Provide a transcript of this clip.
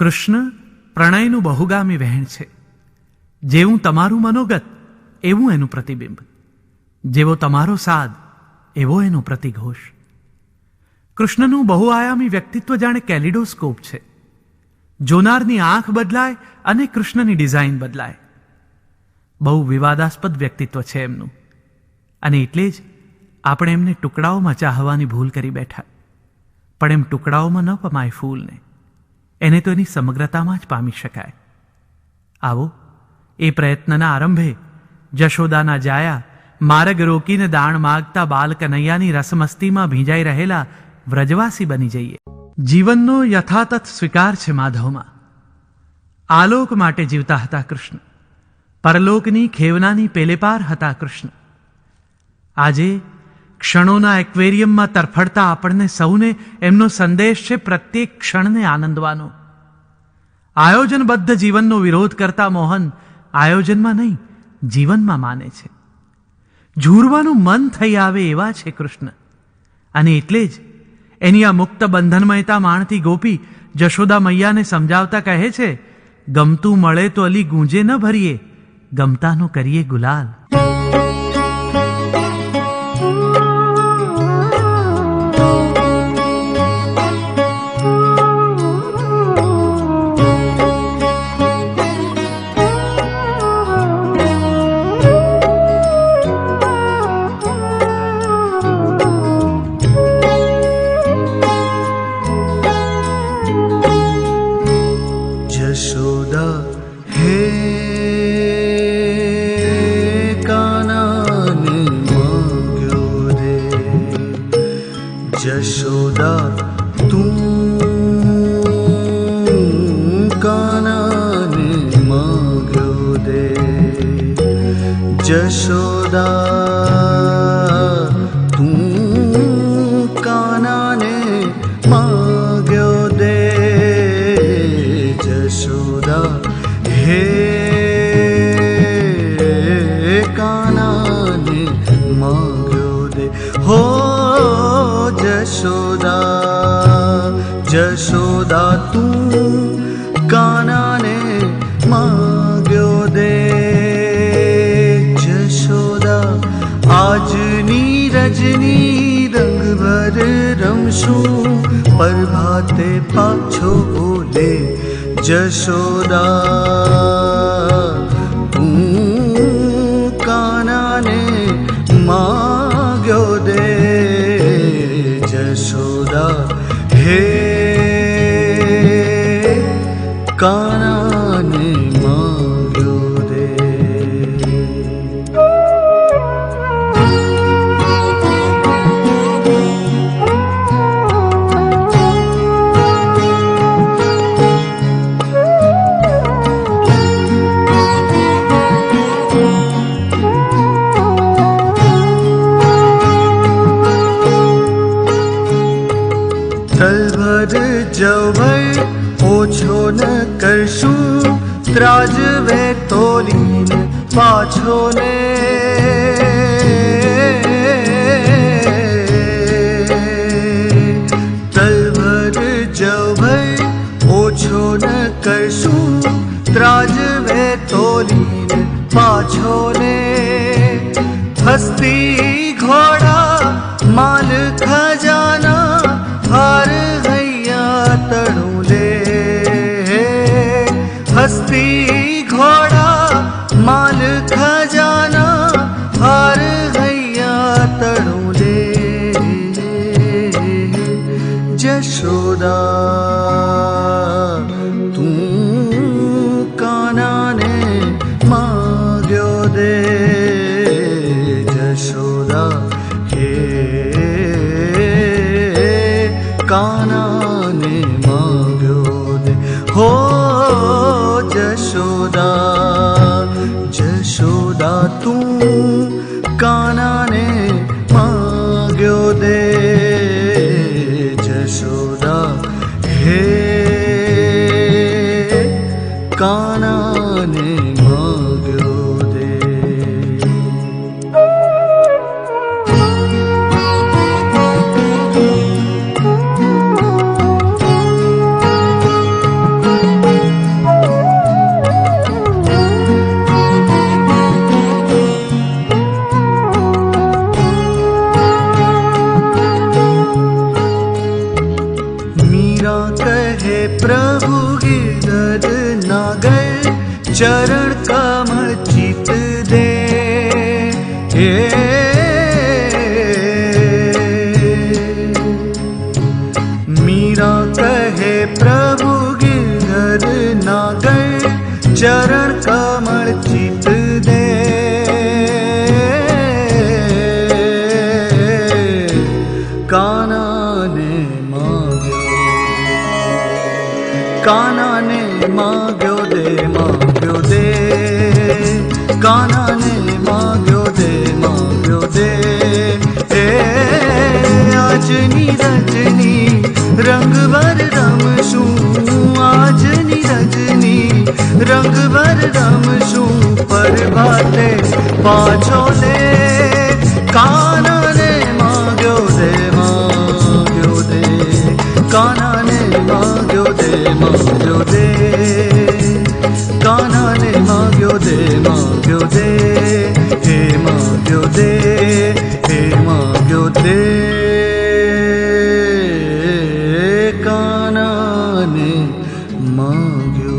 કૃષ્ણ પ્રણયનું બહુગામી વહેણ છે. જેવું તમારું મનોગત એવું એનું પ્રતિબિંબ, જેવો તમારો સાદ એવો એનો પ્રતિઘોષ. કૃષ્ણનું બહુઆયામી વ્યક્તિત્વ જાણે કેલિડોસ્કોપ છે. જોનારની આંખ બદલાય અને કૃષ્ણની ડિઝાઇન બદલાય. બહુ વિવાદાસ્પદ વ્યક્તિત્વ છે એમનું, અને એટલે જ આપણે એમને ટુકડાઓમાં ચાહવાની ભૂલ કરી બેઠા. પણ એમ ટુકડાઓમાં ન પમાય ફૂલને, એને તો એની સમગ્રતામાં જ પામી શકાય. આવો એ પ્રયત્નના આરંભે જશોદાના જાયા માર્ગ રોકીને દાણ માગતા બાલ કનૈયાની રસમસ્તીમાં ભીંજાઈ રહેલા વ્રજવાસી બની જઈએ. જીવનનો યથાતથ સ્વીકાર છે માધવમાં. આલોક માટે જીવતા હતા કૃષ્ણ. પરલોકની ખેવનાની પેલેપાર હતા કૃષ્ણ. આજે ક્ષણોના એક્વેરિયમમાં તરફડતા આપણને સૌને એમનો સંદેશ છે પ્રત્યેક ક્ષણને આનંદવાનો. આયોજનબદ્ધ જીવનનો વિરોધ કરતા મોહન આયોજનમાં નહીં, જીવનમાં માને છે. ઝૂરવાનું મન થઈ આવે એવા છે કૃષ્ણ. અને એટલે જ એની આ મુક્ત બંધનમયતા માણતી ગોપી જશોદા મૈયાને સમજાવતા કહે છે, ગમતું મળે તો અલી ગૂંજે ન ભરીએ, ગમતાનો કરીએ ગુલાલ. જશોદા હે કાનાને માંગ્યો રે, જશોદા તું કાનાને માંગ્યો રે, જશોદા તું કાનાને માંગ્યો દે, જશોદા હે કાનાને માંગ્યો દે. હો જશોદા, જશોદા તું કાનાને માંગ્યો દે, જશોદા આજની રજની રંગભર રમશું, પ્રભાતે પાછો બોલે, જશોદા તું કાનાને માંગ્યો દે, જશોદા હે કાનાને માંગ્યો દે. તલભર જવર ઓછો ન કરશું, ત્રાજવે તોલીને પાછો ને, તલભર જવર ઓછો ન કરશું, ત્રાજવે તોલીને પાછો ને, હસ્તી ઘોડા માલ ખજાના હાર હૈયા તણું લે, હસ્તી ઘોડા માલ ખજાના હાર હૈયા તણું લે, જશોદા તું કાનાને માંગ્યો દે, જશોદા હે કાનાને માંગ્યો દે. હો જશોદા, જશોદા તું કાનાને માંગ્યો દે, જશોદા હે કાનાને માંગ્યો દે. કહે પ્રભુ ગિરધર નાગર ચરણ કમળ ચિત દે હે मीरा કહે પ્રભુ ગિરધર નાગર ચરણ કમળ ચિત દે કાનાને માગ્યો દે કાનાને માગ્યો દે એ આજની રજની રંગભર રમશું આજની રજની રંગભર રમશું પ્રભાતે પાછો લે કાનાને માગ્યો દે કાનાને માગ્યો દે કાનાને માગ્યો દે હે માગ્યો દે કાનાને માગ્યો